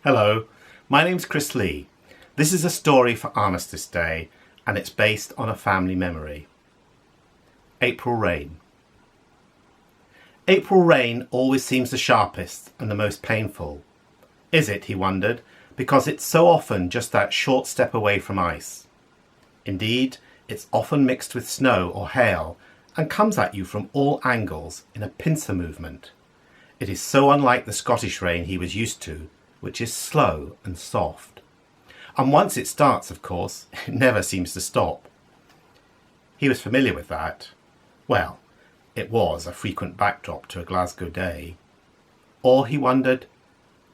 Hello, my name's Chris Lee. This is a story for Armistice Day, and it's based on a family memory. April Rain. April rain always seems the sharpest and the most painful. Is it, he wondered, because it's so often just that short step away from ice? Indeed, it's often mixed with snow or hail and comes at you from all angles in a pincer movement. It is so unlike the Scottish rain he was used to, which is slow and soft. And once it starts, of course, it never seems to stop. He was familiar with that. Well, it was a frequent backdrop to a Glasgow day. Or, he wondered,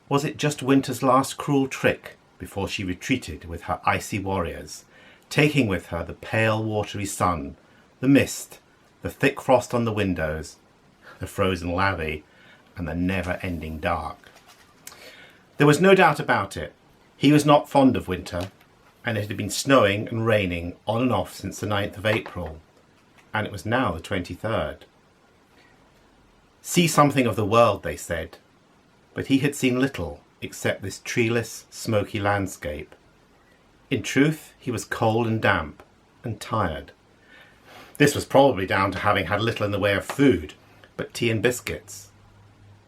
was it just winter's last cruel trick before she retreated with her icy warriors, taking with her the pale watery sun, the mist, the thick frost on the windows, the frozen lavvy, and the never-ending dark? There was no doubt about it. He was not fond of winter, and it had been snowing and raining on and off since the 9th of April, and it was now the 23rd. See something of the world, they said, but he had seen little except this treeless, smoky landscape. In truth, he was cold and damp and tired. This was probably down to having had little in the way of food, but tea and biscuits.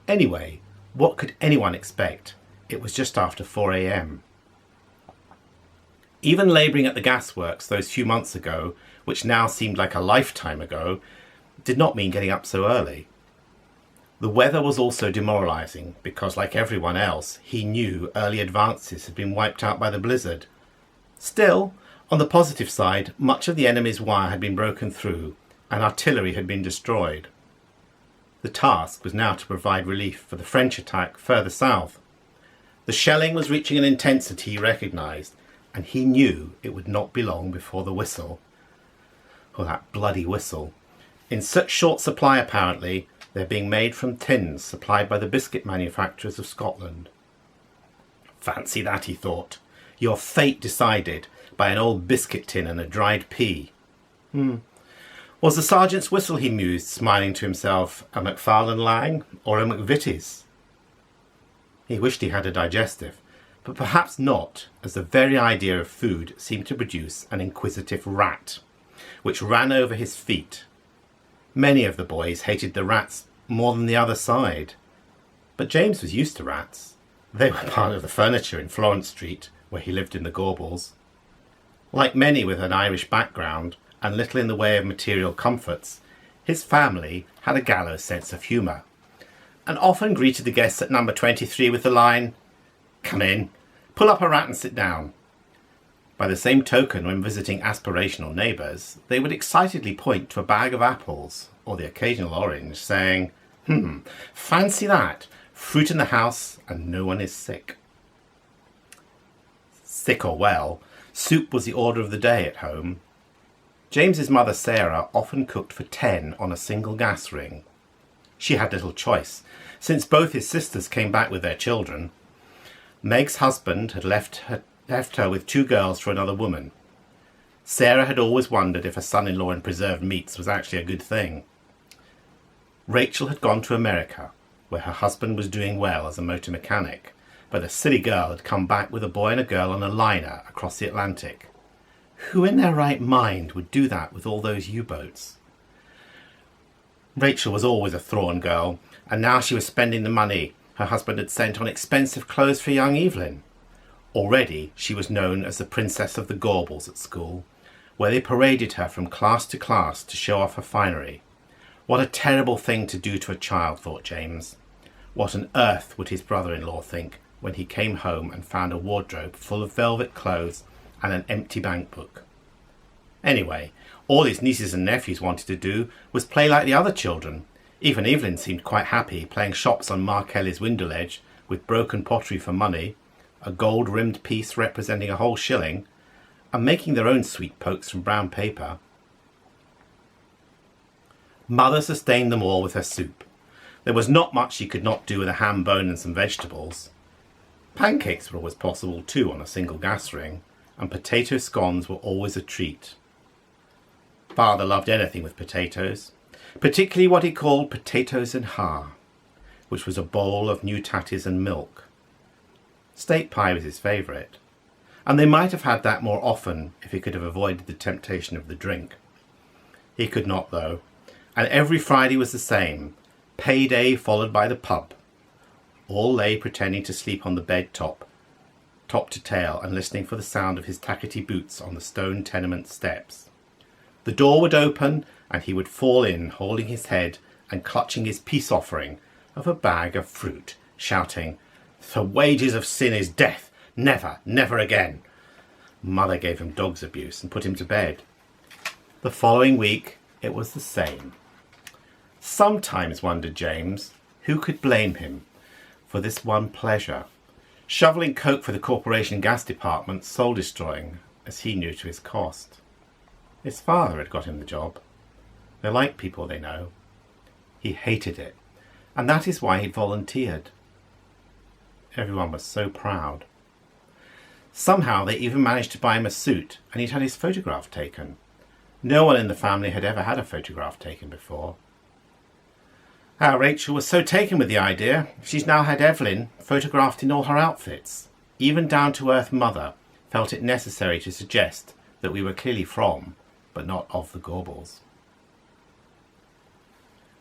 Anyway, what could anyone expect? It was just after 4 a.m. Even labouring at the gasworks those few months ago, which now seemed like a lifetime ago, did not mean getting up so early. The weather was also demoralising because, like everyone else, he knew early advances had been wiped out by the blizzard. Still, on the positive side, much of the enemy's wire had been broken through and artillery had been destroyed. The task was now to provide relief for the French attack further south. The shelling was reaching an intensity he recognised, and he knew it would not be long before the whistle. Oh, that bloody whistle. In such short supply, apparently, they're being made from tins supplied by the biscuit manufacturers of Scotland. Fancy that, he thought. Your fate decided by an old biscuit tin and a dried pea. Was the sergeant's whistle, he mused, smiling to himself, a Macfarlane Lang or a McVitie's? He wished he had a digestive, but perhaps not, as the very idea of food seemed to produce an inquisitive rat, which ran over his feet. Many of the boys hated the rats more than the other side, but James was used to rats. They were part of the furniture in Florence Street, where he lived in the Gorbals. Like many with an Irish background and little in the way of material comforts, his family had a gallows sense of humour, and often greeted the guests at number 23 with the line, "Come in, pull up a rat and sit down." By the same token, when visiting aspirational neighbours, they would excitedly point to a bag of apples, or the occasional orange, saying, fancy that, fruit in the house and no one is sick. Sick or well, soup was the order of the day at home. James's mother Sarah often cooked for 10 on a single gas ring. She had little choice, since both his sisters came back with their children. Meg's husband had left her with 2 girls for another woman. Sarah had always wondered if a son-in-law in preserved meats was actually a good thing. Rachel had gone to America, where her husband was doing well as a motor mechanic, but the silly girl had come back with a boy and a girl on a liner across the Atlantic. Who in their right mind would do that with all those U-boats? Rachel was always a Thrawn girl, and now she was spending the money her husband had sent on expensive clothes for young Evelyn. Already she was known as the Princess of the Gorbals at school, where they paraded her from class to class to show off her finery. What a terrible thing to do to a child, thought James. What on earth would his brother-in-law think when he came home and found a wardrobe full of velvet clothes and an empty bank book? Anyway, all his nieces and nephews wanted to do was play like the other children. Even Evelyn seemed quite happy playing shops on Mark Kelly's window ledge with broken pottery for money, a gold-rimmed piece representing a whole shilling, and making their own sweet pokes from brown paper. Mother sustained them all with her soup. There was not much she could not do with a ham bone and some vegetables. Pancakes were always possible too on a single gas ring, and potato scones were always a treat. Father loved anything with potatoes, particularly what he called potatoes in haar, which was a bowl of new tatties and milk. Steak pie was his favourite, and they might have had that more often if he could have avoided the temptation of the drink. He could not, though, and every Friday was the same, payday followed by the pub. All lay pretending to sleep on the bed top to tail, and listening for the sound of his tackety boots on the stone tenement steps. The door would open, and he would fall in, holding his head and clutching his peace offering of a bag of fruit, shouting, "The wages of sin is death, never, never again." Mother gave him dog's abuse and put him to bed. The following week it was the same. Sometimes, wondered James, who could blame him for this one pleasure? Shoveling coke for the corporation gas department, soul-destroying, as he knew to his cost. His father had got him the job. They like people they know. He hated it, and that is why he volunteered. Everyone was so proud. Somehow they even managed to buy him a suit, and he'd had his photograph taken. No one in the family had ever had a photograph taken before. Rachel was so taken with the idea, she's now had Evelyn photographed in all her outfits. Even down-to-earth mother felt it necessary to suggest that we were clearly from, but not of the Gorbals.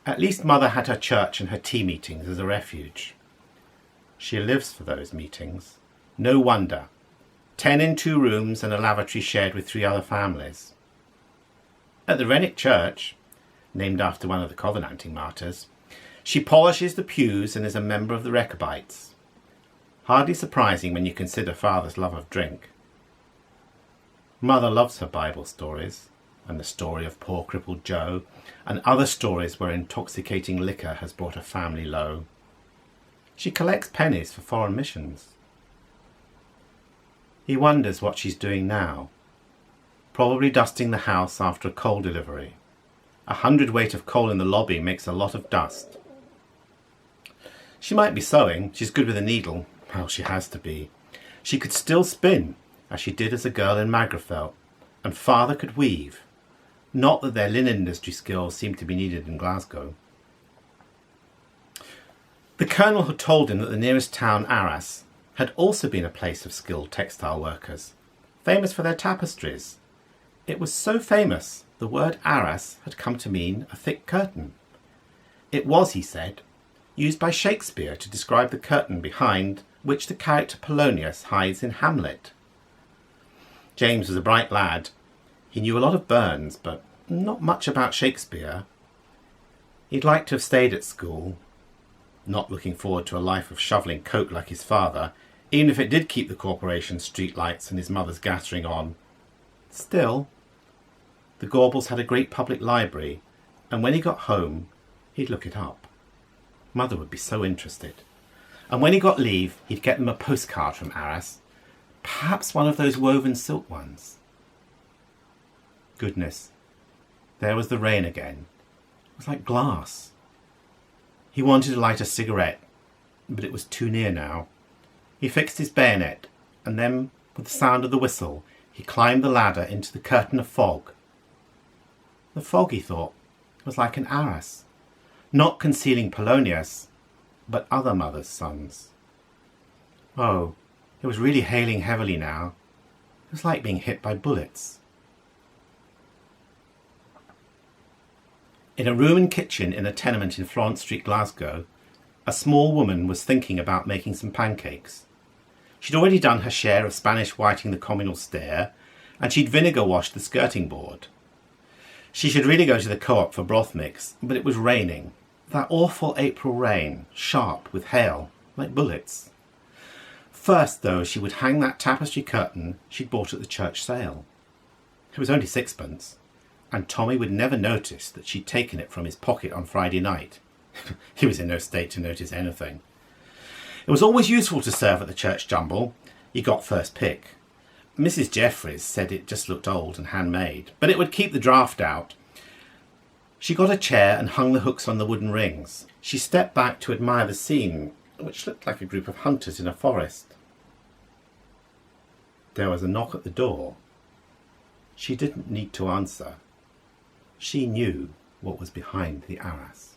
At least mother had her church and her tea meetings as a refuge. She lives for those meetings. No wonder. 10 in 2 rooms and a lavatory shared with 3 other families. At the Renwick Church, named after one of the Covenanting martyrs, she polishes the pews and is a member of the Rechabites. Hardly surprising when you consider father's love of drink. Mother loves her Bible stories, and the story of poor crippled Joe, and other stories where intoxicating liquor has brought a family low. She collects pennies for foreign missions. He wonders what she's doing now. Probably dusting the house after a coal delivery. 100 weight of coal in the lobby makes a lot of dust. She might be sewing. She's good with a needle. Well, she has to be. She could still spin, as she did as a girl in Magrafelt, and father could weave. Not that their linen industry skills seemed to be needed in Glasgow. The colonel had told him that the nearest town, Arras, had also been a place of skilled textile workers, famous for their tapestries. It was so famous, the word Arras had come to mean a thick curtain. It was, he said, used by Shakespeare to describe the curtain behind which the character Polonius hides in Hamlet. James was a bright lad. He knew a lot of Burns, but not much about Shakespeare. He'd like to have stayed at school, not looking forward to a life of shovelling coke like his father, even if it did keep the corporation's street lights and his mother's gas ring on. Still, the Gorbals had a great public library, and when he got home, he'd look it up. Mother would be so interested. And when he got leave, he'd get them a postcard from Arras, perhaps one of those woven silk ones. Goodness, there was the rain again. It was like glass. He wanted to light a cigarette, but it was too near now. He fixed his bayonet, and then, with the sound of the whistle, he climbed the ladder into the curtain of fog. The fog, he thought, was like an arras, not concealing Polonius, but other mothers' sons. Oh, it was really hailing heavily now. It was like being hit by bullets. In a room and kitchen in a tenement in Florence Street, Glasgow, a small woman was thinking about making some pancakes. She'd already done her share of Spanish whiting the communal stair, and she'd vinegar washed the skirting board. She should really go to the co-op for broth mix, but it was raining. That awful April rain, sharp with hail, like bullets. First, though, she would hang that tapestry curtain she'd bought at the church sale. It was only 6pence, and Tommy would never notice that she'd taken it from his pocket on Friday night. He was in no state to notice anything. It was always useful to serve at the church jumble. You got first pick. Mrs. Jeffries said it just looked old and handmade, but it would keep the draught out. She got a chair and hung the hooks on the wooden rings. She stepped back to admire the scene, which looked like a group of hunters in a forest. There was a knock at the door. She didn't need to answer. She knew what was behind the arras.